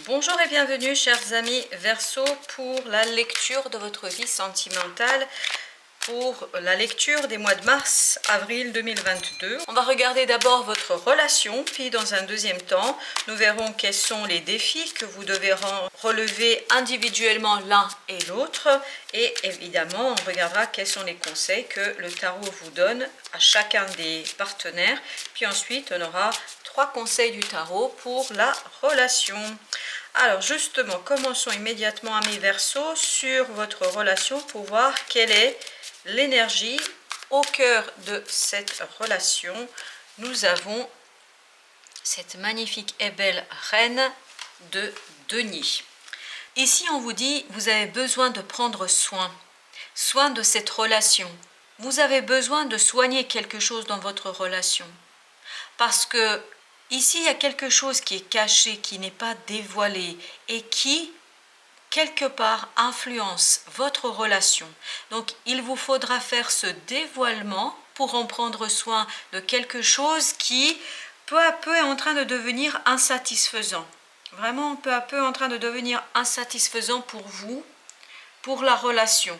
Bonjour et bienvenue chers amis Verseau pour la lecture de votre vie sentimentale pour la lecture des mois de mars, avril 2022. On va regarder d'abord votre relation, puis dans un deuxième temps, nous verrons quels sont les défis que vous devez relever individuellement l'un et l'autre. Et évidemment, on regardera quels sont les conseils que le tarot vous donne à chacun des partenaires. Puis ensuite, on aura 3 conseils du tarot pour la relation. Alors justement, commençons immédiatement amis Verseau sur votre relation pour voir quelle est l'énergie au cœur de cette relation. Nous avons cette magnifique et belle reine de denier. Ici on vous dit, vous avez besoin de prendre soin de cette relation. Vous avez besoin de soigner quelque chose dans votre relation. Parce que ici il y a quelque chose qui est caché, qui n'est pas dévoilé et qui quelque part influence votre relation. Donc il vous faudra faire ce dévoilement pour en prendre soin de quelque chose qui peu à peu est en train de devenir insatisfaisant. Vraiment peu à peu en train de devenir insatisfaisant pour vous, pour la relation.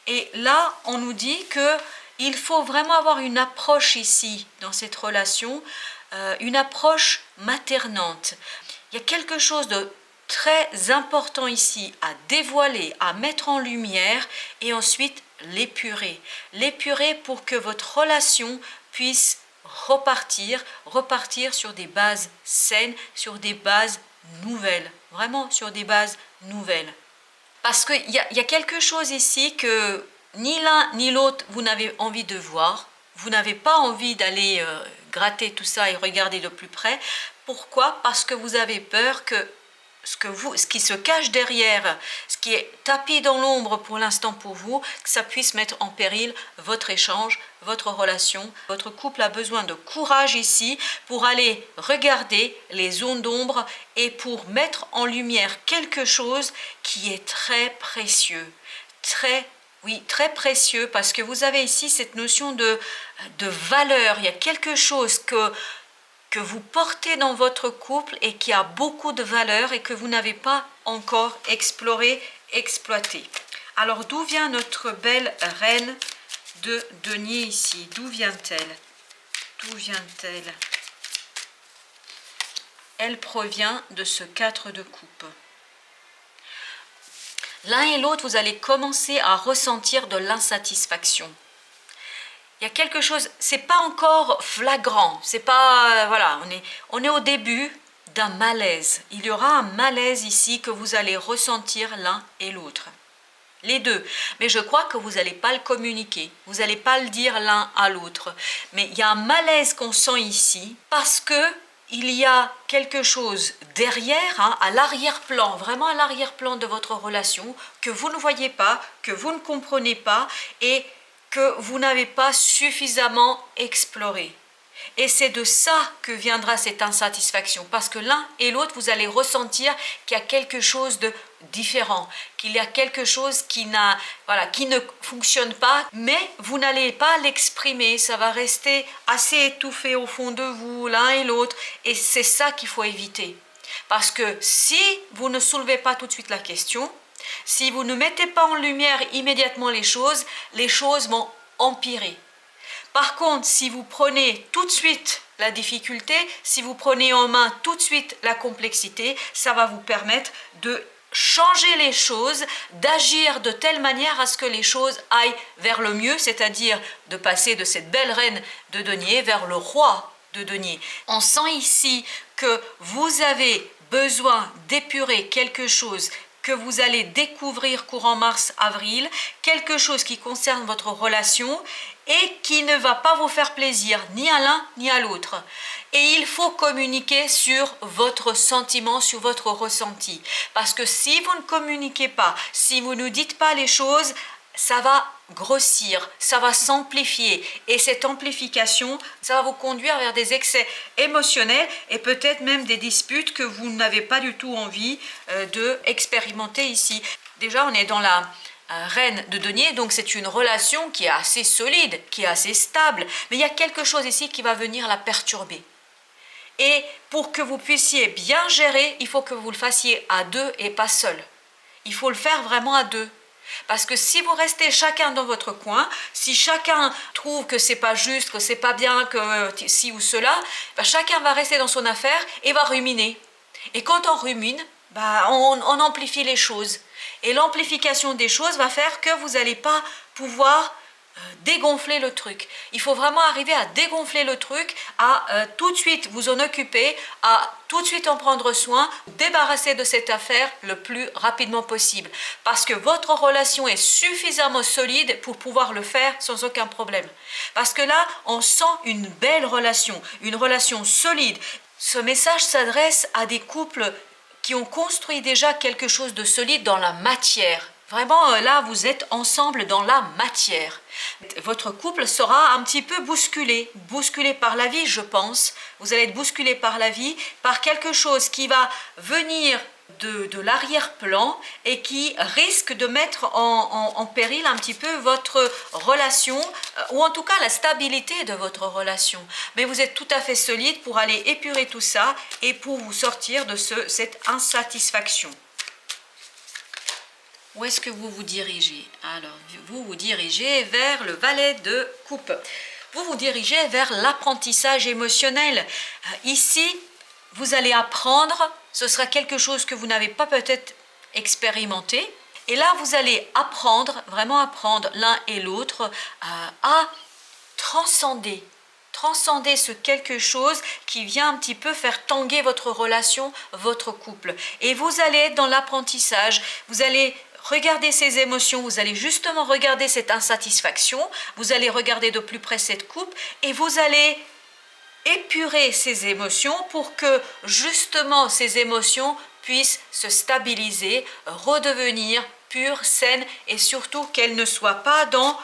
Et là on nous dit que il faut vraiment avoir une approche ici dans cette relation, une approche maternante. Il y a quelque chose de très important ici à dévoiler, à mettre en lumière et ensuite l'épurer. L'épurer pour que votre relation puisse repartir sur des bases saines, sur des bases nouvelles, vraiment sur des bases nouvelles. Parce qu'il y a quelque chose ici que ni l'un ni l'autre vous n'avez envie de voir, vous n'avez pas envie d'aller gratter tout ça et regarder de plus près. Pourquoi? Parce que vous avez peur que ce qui se cache derrière, ce qui est tapis dans l'ombre pour l'instant pour vous, que ça puisse mettre en péril votre échange, votre relation. Votre couple a besoin de courage ici pour aller regarder les zones d'ombre et pour mettre en lumière quelque chose qui est très précieux, très précieux, parce que vous avez ici cette notion de valeur. Il y a quelque chose que vous portez dans votre couple et qui a beaucoup de valeur et que vous n'avez pas encore exploré, exploité. Alors d'où vient notre belle reine de denier ici? D'où vient-elle? D'où vient-elle? Elle provient de ce 4 de coupe. L'un et l'autre, vous allez commencer à ressentir de l'insatisfaction. Il y a quelque chose, c'est pas encore flagrant, c'est pas, voilà, on est au début d'un malaise. Il y aura un malaise ici que vous allez ressentir l'un et l'autre, les deux. Mais je crois que vous n'allez pas le communiquer, vous n'allez pas le dire l'un à l'autre. Mais il y a un malaise qu'on sent ici parce que il y a quelque chose derrière, à l'arrière-plan, vraiment à l'arrière-plan de votre relation, que vous ne voyez pas, que vous ne comprenez pas et que vous n'avez pas suffisamment exploré. Et c'est de ça que viendra cette insatisfaction, parce que l'un et l'autre, vous allez ressentir qu'il y a quelque chose de différent, qu'il y a quelque chose qui ne fonctionne pas, mais vous n'allez pas l'exprimer, ça va rester assez étouffé au fond de vous, l'un et l'autre, et c'est ça qu'il faut éviter. Parce que si vous ne soulevez pas tout de suite la question, si vous ne mettez pas en lumière immédiatement les choses vont empirer. Par contre, si vous prenez tout de suite la difficulté, si vous prenez en main tout de suite la complexité, ça va vous permettre de changer les choses, d'agir de telle manière à ce que les choses aillent vers le mieux, c'est-à-dire de passer de cette belle reine de denier vers le roi de denier. On sent ici que vous avez besoin d'épurer quelque chose que vous allez découvrir courant mars-avril, quelque chose qui concerne votre relation et qui ne va pas vous faire plaisir ni à l'un ni à l'autre. Et il faut communiquer sur votre sentiment, sur votre ressenti. Parce que si vous ne communiquez pas, si vous ne dites pas les choses, ça va grossir, ça va s'amplifier et cette amplification, ça va vous conduire vers des excès émotionnels et peut-être même des disputes que vous n'avez pas du tout envie de expérimenter ici. Déjà, on est dans la reine de denier, donc c'est une relation qui est assez solide, qui est assez stable, mais il y a quelque chose ici qui va venir la perturber. Et pour que vous puissiez bien gérer, il faut que vous le fassiez à deux et pas seul. Il faut le faire vraiment à deux. Parce que si vous restez chacun dans votre coin, si chacun trouve que c'est pas juste, que c'est pas bien, que ci ou cela, ben chacun va rester dans son affaire et va ruminer. Et quand on rumine, on amplifie les choses. Et l'amplification des choses va faire que vous n'allez pas pouvoir dégonfler le truc. Il faut vraiment arriver à dégonfler le truc, à tout de suite vous en occuper, à tout de suite en prendre soin, débarrasser de cette affaire le plus rapidement possible. Parce que votre relation est suffisamment solide pour pouvoir le faire sans aucun problème. Parce que là, on sent une belle relation, une relation solide. Ce message s'adresse à des couples qui ont construit déjà quelque chose de solide dans la matière. Vraiment, là, vous êtes ensemble dans la matière. Votre couple sera un petit peu bousculé par la vie, je pense. Vous allez être bousculé par la vie, par quelque chose qui va venir de l'arrière-plan et qui risque de mettre en péril un petit peu votre relation, ou en tout cas la stabilité de votre relation. Mais vous êtes tout à fait solide pour aller épurer tout ça et pour vous sortir de cette insatisfaction. Où est-ce que vous vous dirigez? Alors, vous vous dirigez vers le valet de coupe. Vous vous dirigez vers l'apprentissage émotionnel. Ici, vous allez apprendre, ce sera quelque chose que vous n'avez pas peut-être expérimenté. Et là, vous allez apprendre, vraiment apprendre l'un et l'autre à transcender ce quelque chose qui vient un petit peu faire tanguer votre relation, votre couple. Et vous allez être dans l'apprentissage, vous allez regarder ces émotions, vous allez justement regarder cette insatisfaction, vous allez regarder de plus près cette coupe et vous allez épurer ces émotions pour que justement ces émotions puissent se stabiliser, redevenir pures, saines et surtout qu'elles ne soient pas dans...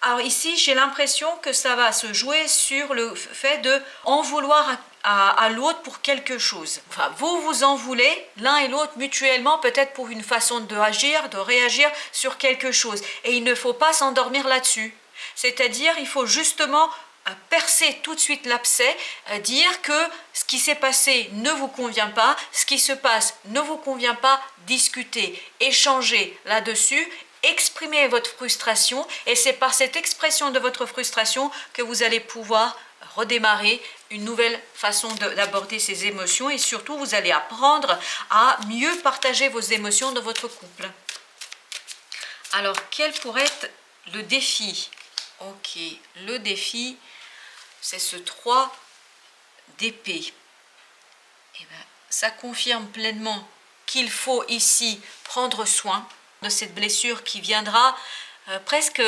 Alors ici, j'ai l'impression que ça va se jouer sur le fait de en vouloir à l'autre pour quelque chose. Enfin, vous vous en voulez l'un et l'autre mutuellement, peut-être pour une façon de agir, de réagir sur quelque chose. Et il ne faut pas s'endormir là-dessus. C'est-à-dire, il faut justement percer tout de suite l'abcès, dire que ce qui s'est passé ne vous convient pas, ce qui se passe ne vous convient pas, discuter, échanger là-dessus, exprimer votre frustration et c'est par cette expression de votre frustration que vous allez pouvoir redémarrer une nouvelle façon d'aborder ces émotions et surtout vous allez apprendre à mieux partager vos émotions dans votre couple. Alors quel pourrait être le défi? Ok, le défi c'est ce 3 d'épée. Et bien, ça confirme pleinement qu'il faut ici prendre soin de cette blessure qui viendra presque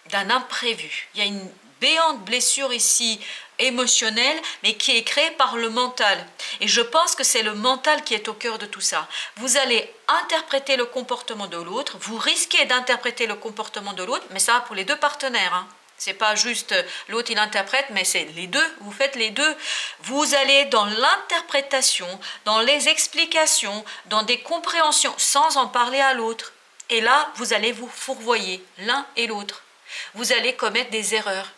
d'un imprévu. Il y a une béante blessure ici émotionnelle, mais qui est créée par le mental. Et je pense que c'est le mental qui est au cœur de tout ça. Vous allez interpréter le comportement de l'autre, vous risquez d'interpréter le comportement de l'autre, mais ça va pour les deux partenaires, hein. C'est pas juste l'autre il interprète, mais c'est les deux, vous faites les deux. Vous allez dans l'interprétation, dans les explications, dans des compréhensions, sans en parler à l'autre. Et là, vous allez vous fourvoyer l'un et l'autre. Vous allez commettre des erreurs.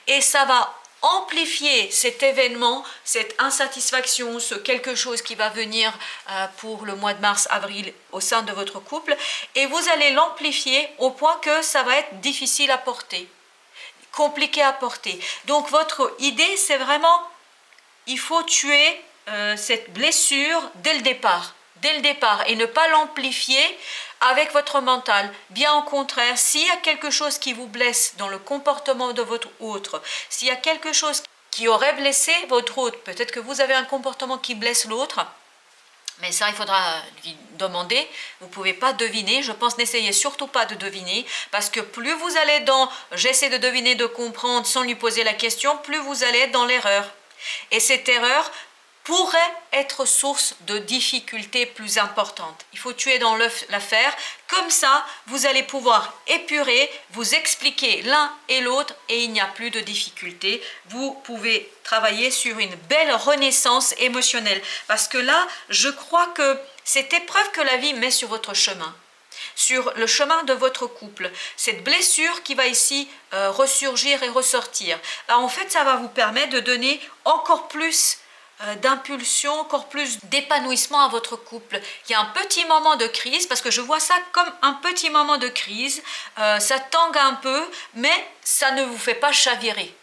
Et ça va amplifier cet événement, cette insatisfaction, ce quelque chose qui va venir pour le mois de mars-avril au sein de votre couple. Et vous allez l'amplifier au point que ça va être difficile à porter. Compliqué à porter. Donc votre idée c'est vraiment il faut tuer cette blessure dès le départ et ne pas l'amplifier avec votre mental. Bien au contraire, s'il y a quelque chose qui vous blesse dans le comportement de votre autre, s'il y a quelque chose qui aurait blessé votre autre, peut-être que vous avez un comportement qui blesse l'autre, mais ça, il faudra lui demander. Vous ne pouvez pas deviner. Je pense, n'essayez surtout pas de deviner. Parce que plus vous allez dans « j'essaie de deviner, de comprendre » sans lui poser la question, plus vous allez être dans l'erreur. Et cette erreur pourrait être source de difficultés plus importantes. Il faut tuer dans l'œuf l'affaire. Comme ça, vous allez pouvoir épurer, vous expliquer l'un et l'autre et il n'y a plus de difficultés. Vous pouvez travailler sur une belle renaissance émotionnelle. Parce que là, je crois que cette épreuve que la vie met sur votre chemin, sur le chemin de votre couple, cette blessure qui va ici ressurgir et ressortir, en fait, ça va vous permettre de donner encore plus d'impulsion, encore plus d'épanouissement à votre couple. Il y a un petit moment de crise, parce que je vois ça comme un petit moment de crise, ça tangue un peu, mais ça ne vous fait pas chavirer.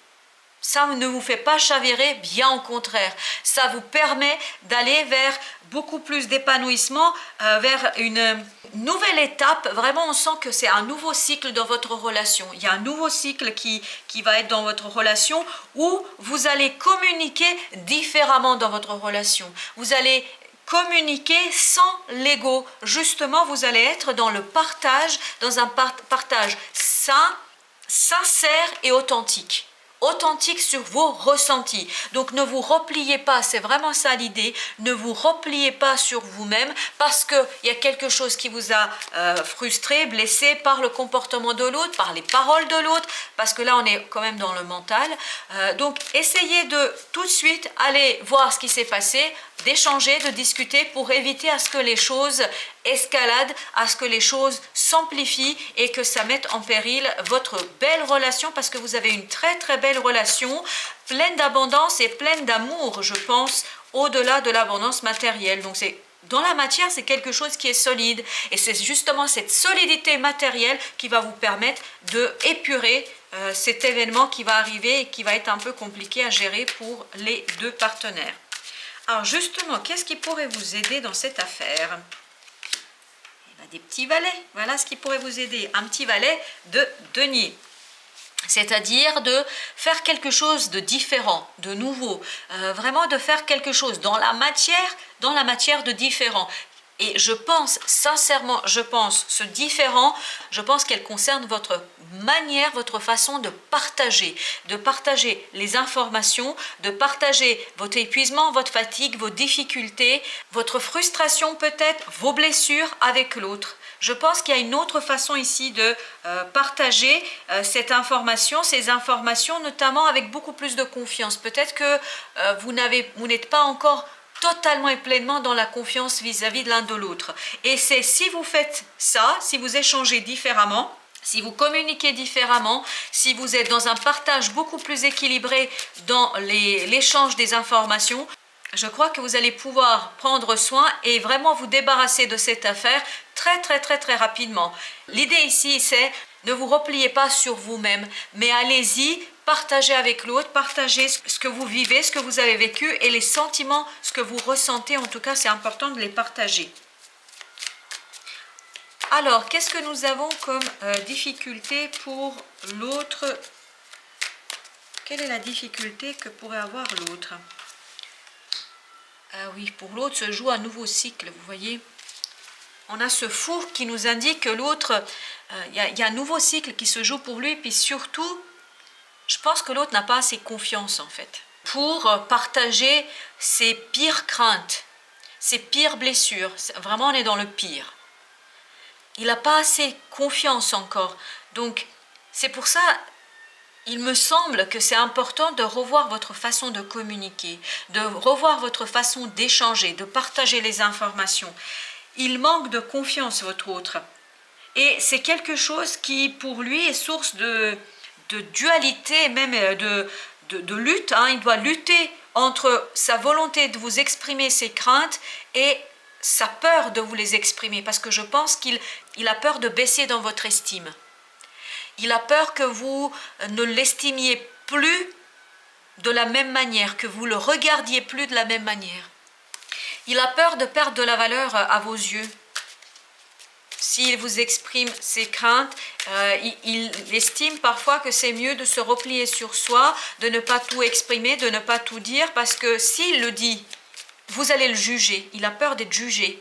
Ça ne vous fait pas chavirer, bien au contraire. Ça vous permet d'aller vers beaucoup plus d'épanouissement, vers une nouvelle étape. Vraiment, on sent que c'est un nouveau cycle dans votre relation. Il y a un nouveau cycle qui va être dans votre relation où vous allez communiquer différemment dans votre relation. Vous allez communiquer sans l'ego. Justement, vous allez être dans le partage, dans un partage sain, sincère et authentique. Authentique sur vos ressentis. Donc ne vous repliez pas, c'est vraiment ça l'idée, ne vous repliez pas sur vous-même parce qu'il y a quelque chose qui vous a frustré, blessé par le comportement de l'autre, par les paroles de l'autre, parce que là on est quand même dans le mental. Donc essayez de tout de suite aller voir ce qui s'est passé, d'échanger, de discuter pour éviter à ce que les choses escaladent, à ce que les choses s'amplifient et que ça mette en péril votre belle relation, parce que vous avez une très très belle relation, pleine d'abondance et pleine d'amour, je pense, au-delà de l'abondance matérielle. Donc c'est dans la matière, c'est quelque chose qui est solide et c'est justement cette solidité matérielle qui va vous permettre de épurer cet événement qui va arriver et qui va être un peu compliqué à gérer pour les deux partenaires. Alors justement, qu'est-ce qui pourrait vous aider dans cette affaire? Des petits valets, voilà ce qui pourrait vous aider. Un petit valet de denier, c'est-à-dire de faire quelque chose de différent, de nouveau, vraiment de faire quelque chose dans la matière de différent. Et je pense, sincèrement, ce différent, je pense qu'elle concerne votre manière, votre façon de partager les informations, de partager votre épuisement, votre fatigue, vos difficultés, votre frustration peut-être, vos blessures avec l'autre. Je pense qu'il y a une autre façon ici de partager ces informations notamment avec beaucoup plus de confiance. Peut-être que vous n'êtes pas encore totalement et pleinement dans la confiance vis-à-vis de l'un de l'autre. Et c'est si vous faites ça, si vous échangez différemment, si vous communiquez différemment, si vous êtes dans un partage beaucoup plus équilibré dans l'échange des informations, je crois que vous allez pouvoir prendre soin et vraiment vous débarrasser de cette affaire très rapidement. L'idée ici, c'est ne vous repliez pas sur vous-même, mais allez-y, partagez avec l'autre, partagez ce que vous vivez, ce que vous avez vécu et les sentiments, ce que vous ressentez. En tout cas, c'est important de les partager. Alors, qu'est-ce que nous avons comme difficulté pour l'autre? Quelle est la difficulté que pourrait avoir l'autre? Ah oui, pour l'autre se joue un nouveau cycle, vous voyez. On a ce fou qui nous indique que l'autre, il y a un nouveau cycle qui se joue pour lui, puis surtout, je pense que l'autre n'a pas assez confiance en fait, pour partager ses pires craintes, ses pires blessures. Vraiment, on est dans le pire. Il n'a pas assez confiance encore. Donc, c'est pour ça, il me semble que c'est important de revoir votre façon de communiquer, de revoir votre façon d'échanger, de partager les informations. Il manque de confiance, votre autre. Et c'est quelque chose qui, pour lui, est source de dualité, même de lutte. Il doit lutter entre sa volonté de vous exprimer ses craintes et sa peur de vous les exprimer. Parce que je pense qu'il a peur de baisser dans votre estime. Il a peur que vous ne l'estimiez plus de la même manière, que vous le regardiez plus de la même manière. Il a peur de perdre de la valeur à vos yeux. S'il vous exprime ses craintes, il estime parfois que c'est mieux de se replier sur soi, de ne pas tout exprimer, de ne pas tout dire, parce que s'il le dit, vous allez le juger. Il a peur d'être jugé.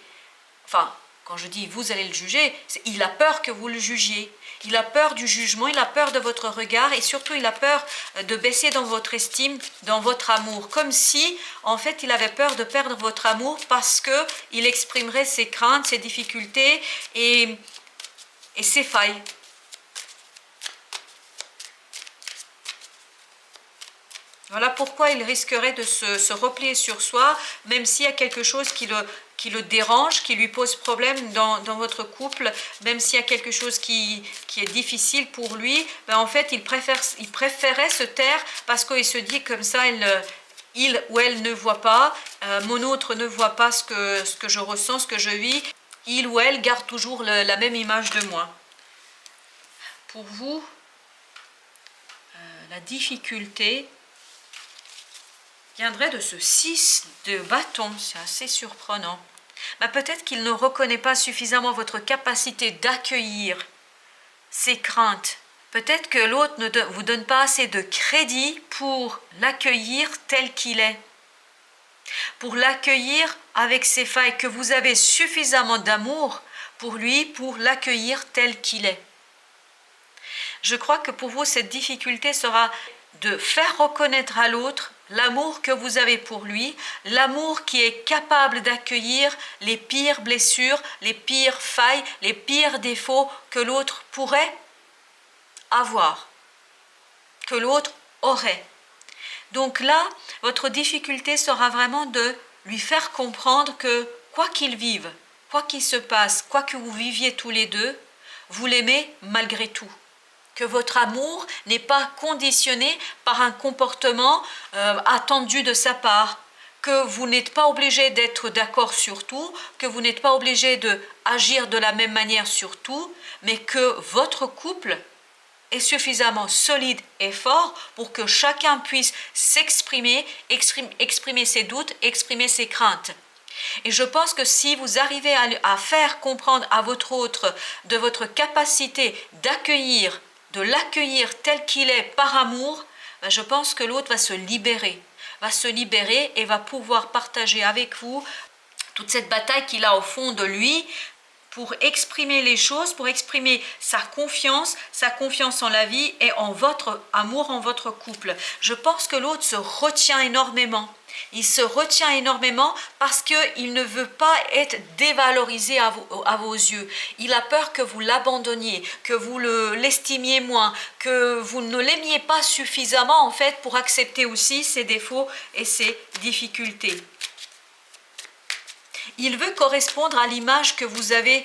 Enfin, quand je dis vous allez le juger, il a peur que vous le jugiez. Il a peur du jugement, il a peur de votre regard et surtout il a peur de baisser dans votre estime, dans votre amour. Comme si, en fait, il avait peur de perdre votre amour parce qu'il exprimerait ses craintes, ses difficultés et ses failles. Voilà pourquoi il risquerait de se replier sur soi, même s'il y a quelque chose qui le dérange, qui lui pose problème dans votre couple, même s'il y a quelque chose qui est difficile pour lui, en fait, il préférait se taire parce qu'il se dit comme ça, il ou elle ne voit pas, mon autre ne voit pas ce que je ressens, ce que je vis, il ou elle garde toujours la même image de moi. Pour vous, la difficulté viendrait de ce 6 de bâton, c'est assez surprenant. Mais peut-être qu'il ne reconnaît pas suffisamment votre capacité d'accueillir ses craintes. Peut-être que l'autre ne vous donne pas assez de crédit pour l'accueillir tel qu'il est. Pour l'accueillir avec ses failles, que vous avez suffisamment d'amour pour lui, pour l'accueillir tel qu'il est. Je crois que pour vous, cette difficulté sera de faire reconnaître à l'autre l'amour que vous avez pour lui, l'amour qui est capable d'accueillir les pires blessures, les pires failles, les pires défauts que l'autre pourrait avoir, que l'autre aurait. Donc là, votre difficulté sera vraiment de lui faire comprendre que quoi qu'il vive, quoi qu'il se passe, quoi que vous viviez tous les deux, vous l'aimez malgré tout. Que votre amour n'est pas conditionné par un comportement attendu de sa part, que vous n'êtes pas obligé d'être d'accord sur tout, que vous n'êtes pas obligé d'agir de la même manière sur tout, mais que votre couple est suffisamment solide et fort pour que chacun puisse s'exprimer, exprimer ses doutes, exprimer ses craintes. Et je pense que si vous arrivez à faire comprendre à votre autre de votre capacité d'accueillir, de l'accueillir tel qu'il est par amour, je pense que l'autre va se libérer et va pouvoir partager avec vous toute cette bataille qu'il a au fond de lui pour exprimer les choses, pour exprimer sa confiance en la vie et en votre amour, en votre couple. Je pense que l'autre se retient énormément. Il se retient énormément parce qu'il ne veut pas être dévalorisé à vos yeux. Il a peur que vous l'abandonniez, que vous l'estimiez moins, que vous ne l'aimiez pas suffisamment en fait pour accepter aussi ses défauts et ses difficultés. Il veut correspondre à l'image que vous avez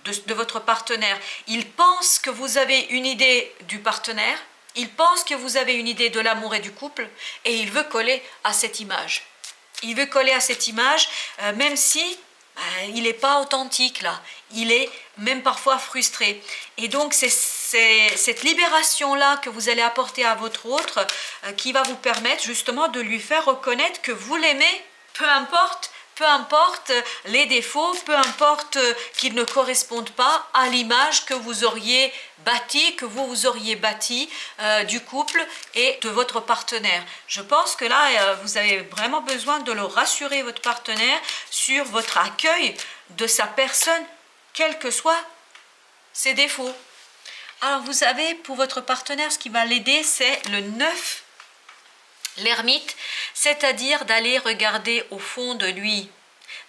de votre partenaire. Il pense que vous avez une idée du partenaire, il pense que vous avez une idée de l'amour et du couple, et il veut coller à cette image. Il veut coller à cette image, même si il n'est pas authentique là. Il est même parfois frustré. Et donc c'est cette libération-là que vous allez apporter à votre autre qui va vous permettre justement de lui faire reconnaître que vous l'aimez, peu importe les défauts, peu importe qu'ils ne correspondent pas à l'image que vous auriez bâtie, du couple et de votre partenaire. Je pense que là, vous avez vraiment besoin de le rassurer, votre partenaire, sur votre accueil de sa personne, quels que soient ses défauts. Alors vous savez, pour votre partenaire, ce qui va l'aider, c'est le 9. L'ermite, c'est-à-dire d'aller regarder au fond de lui,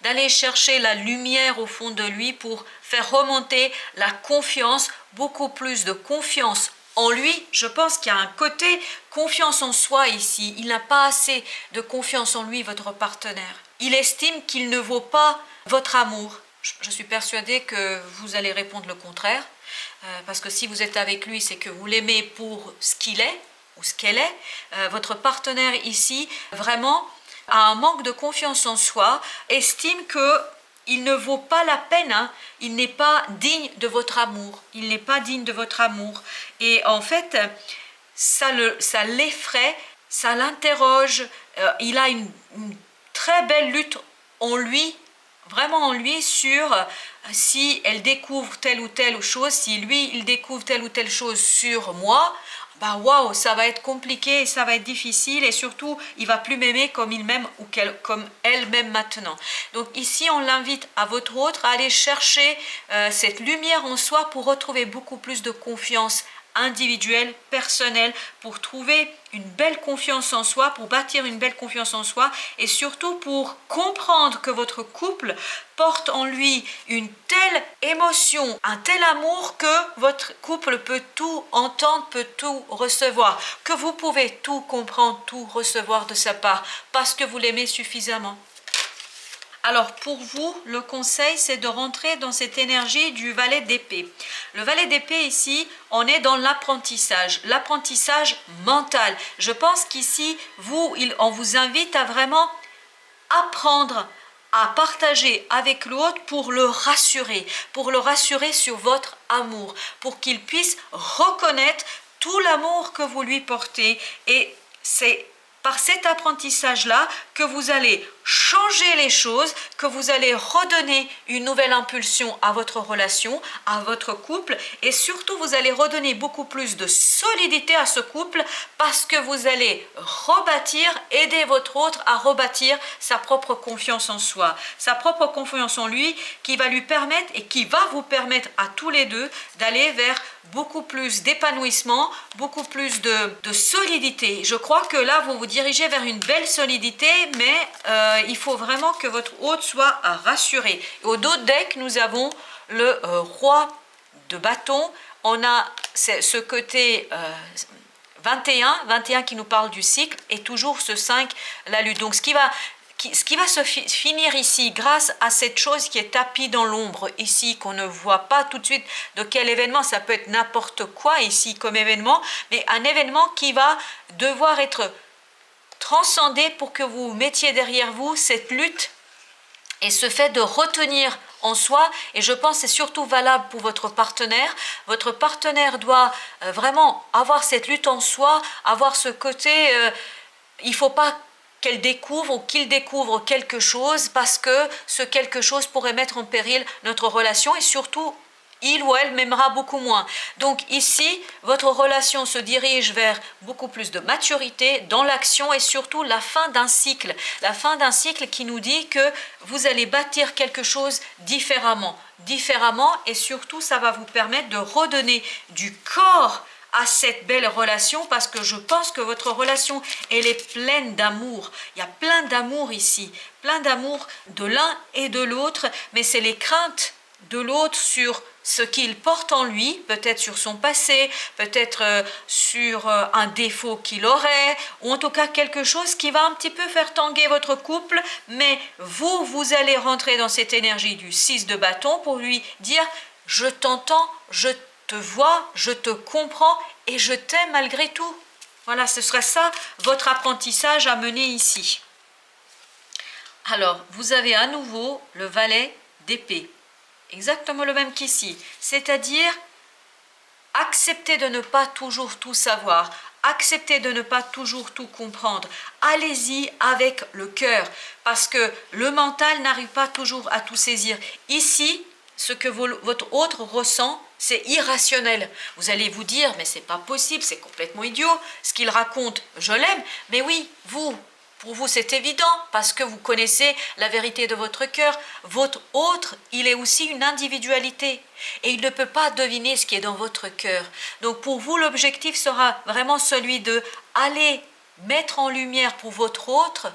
d'aller chercher la lumière au fond de lui pour faire remonter la confiance, beaucoup plus de confiance en lui. Je pense qu'il y a un côté confiance en soi ici. Il n'a pas assez de confiance en lui, votre partenaire. Il estime qu'il ne vaut pas votre amour. Je suis persuadée que vous allez répondre le contraire, parce que si vous êtes avec lui, c'est que vous l'aimez pour ce qu'il est, ou ce qu'elle est. Votre partenaire ici vraiment a un manque de confiance en soi, estime qu'il ne vaut pas la peine, il n'est pas digne de votre amour, et en fait ça l'effraie, ça l'interroge, il a une très belle lutte en lui, vraiment en lui, sur si elle découvre telle ou telle chose, si lui il découvre telle ou telle chose sur moi, waouh, ça va être compliqué, ça va être difficile, et surtout il va plus m'aimer comme il m'aime ou comme elle m'aime maintenant. Donc ici on l'invite à votre autre à aller chercher cette lumière en soi pour retrouver beaucoup plus de confiance individuelle, personnelle, pour trouver une belle confiance en soi, pour bâtir une belle confiance en soi, et surtout pour comprendre que votre couple porte en lui une telle émotion, un tel amour que votre couple peut tout entendre, peut tout recevoir, que vous pouvez tout comprendre, tout recevoir de sa part, parce que vous l'aimez suffisamment. Alors pour vous, le conseil, c'est de rentrer dans cette énergie du valet d'épée. Le valet d'épée ici, on est dans l'apprentissage mental. Je pense qu'ici, on vous invite à vraiment apprendre à partager avec l'autre pour le rassurer sur votre amour, pour qu'il puisse reconnaître tout l'amour que vous lui portez. Et c'est par cet apprentissage-là que vous allez changer les choses, que vous allez redonner une nouvelle impulsion à votre relation, à votre couple, et surtout vous allez redonner beaucoup plus de solidité à ce couple parce que vous allez aider votre autre à rebâtir sa propre confiance en soi, sa propre confiance en lui, qui va lui permettre et qui va vous permettre à tous les deux d'aller vers beaucoup plus d'épanouissement, beaucoup plus de solidité. Je crois que là, vous vous dirigez vers une belle solidité, mais il faut vraiment que votre hôte soit rassuré. Au dos deck, nous avons le roi de bâton. On a ce côté 21 qui nous parle du cycle, et toujours ce 5, la lutte. Donc ce qui va se finir ici, grâce à cette chose qui est tapie dans l'ombre ici, qu'on ne voit pas tout de suite de quel événement, ça peut être n'importe quoi ici comme événement, mais un événement qui va devoir être transcendé pour que vous mettiez derrière vous cette lutte et ce fait de retenir en soi. Et je pense que c'est surtout valable pour votre partenaire. Votre partenaire doit vraiment avoir cette lutte en soi, avoir ce côté, il ne faut pas qu'elle découvre ou qu'il découvre quelque chose, parce que ce quelque chose pourrait mettre en péril notre relation, et surtout il ou elle m'aimera beaucoup moins. Donc ici, votre relation se dirige vers beaucoup plus de maturité dans l'action, et surtout la fin d'un cycle. La fin d'un cycle qui nous dit que vous allez bâtir quelque chose différemment, et surtout ça va vous permettre de redonner du corps à cette belle relation, parce que je pense que votre relation, elle est pleine d'amour. Il y a plein d'amour ici, plein d'amour de l'un et de l'autre, mais c'est les craintes de l'autre sur ce qu'il porte en lui, peut-être sur son passé, peut-être sur un défaut qu'il aurait, ou en tout cas quelque chose qui va un petit peu faire tanguer votre couple, mais vous allez rentrer dans cette énergie du 6 de bâton pour lui dire « je t'entends, je te vois, je te comprends et je t'aime malgré tout ». Voilà, ce serait ça votre apprentissage à mener ici. Alors, vous avez à nouveau le valet d'épée. Exactement le même qu'ici, c'est-à-dire accepter de ne pas toujours tout savoir, accepter de ne pas toujours tout comprendre. Allez-y avec le cœur, parce que le mental n'arrive pas toujours à tout saisir. Ici, ce que votre autre ressent, c'est irrationnel. Vous allez vous dire, mais c'est pas possible, c'est complètement idiot, ce qu'il raconte, je l'aime. Mais oui, pour vous, c'est évident, parce que vous connaissez la vérité de votre cœur. Votre autre, il est aussi une individualité, et il ne peut pas deviner ce qui est dans votre cœur. Donc pour vous, l'objectif sera vraiment celui de aller mettre en lumière pour votre autre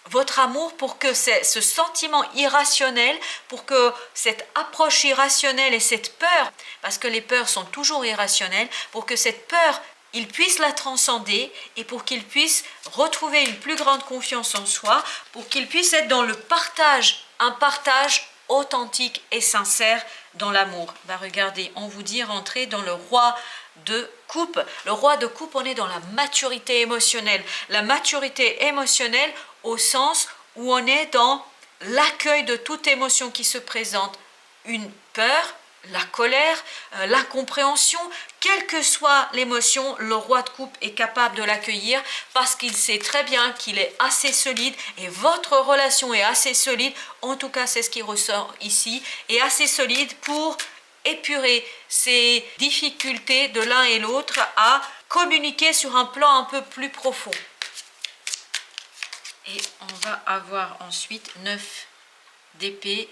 votre amour, pour que ce sentiment irrationnel, pour que cette approche irrationnelle et cette peur, parce que les peurs sont toujours irrationnelles, pour que cette peur, il puisse la transcender, et pour qu'il puisse retrouver une plus grande confiance en soi, pour qu'il puisse être dans le partage, un partage authentique et sincère dans l'amour. Regardez, on vous dit rentrer dans le roi de coupe. Le roi de coupe, on est dans la maturité émotionnelle. La maturité émotionnelle au sens où on est dans l'accueil de toute émotion qui se présente. Une peur, la colère, l'incompréhension, quelle que soit l'émotion, le roi de coupe est capable de l'accueillir, parce qu'il sait très bien qu'il est assez solide, et votre relation est assez solide, en tout cas c'est ce qui ressort ici, et assez solide pour épurer ces difficultés de l'un et l'autre à communiquer sur un plan un peu plus profond. Et on va avoir ensuite 9 d'épée.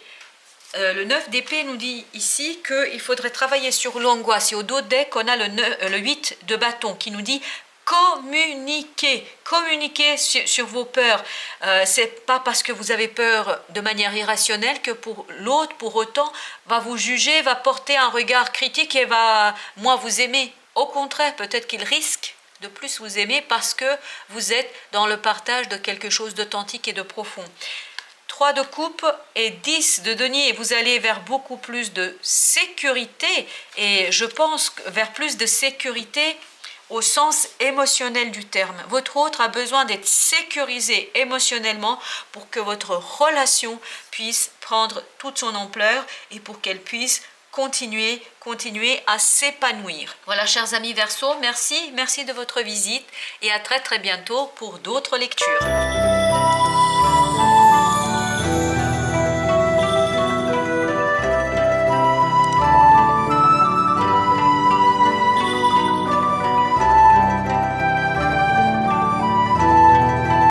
Le 9 d'épée nous dit ici qu'il faudrait travailler sur l'angoisse. Et au dos deck, on a le 8 de bâton qui nous dit communiquer sur vos peurs. C'est pas parce que vous avez peur de manière irrationnelle que pour l'autre, pour autant, va vous juger, va porter un regard critique et va moins vous aimer. Au contraire, peut-être qu'il risque de plus vous aimer parce que vous êtes dans le partage de quelque chose d'authentique et de profond. 3 de coupe et 10 de denier. Vous allez vers beaucoup plus de sécurité et je pense vers plus de sécurité au sens émotionnel du terme. Votre autre a besoin d'être sécurisé émotionnellement pour que votre relation puisse prendre toute son ampleur et pour qu'elle puisse continuer à s'épanouir. Voilà, chers amis Verseau, merci de votre visite et à très bientôt pour d'autres lectures.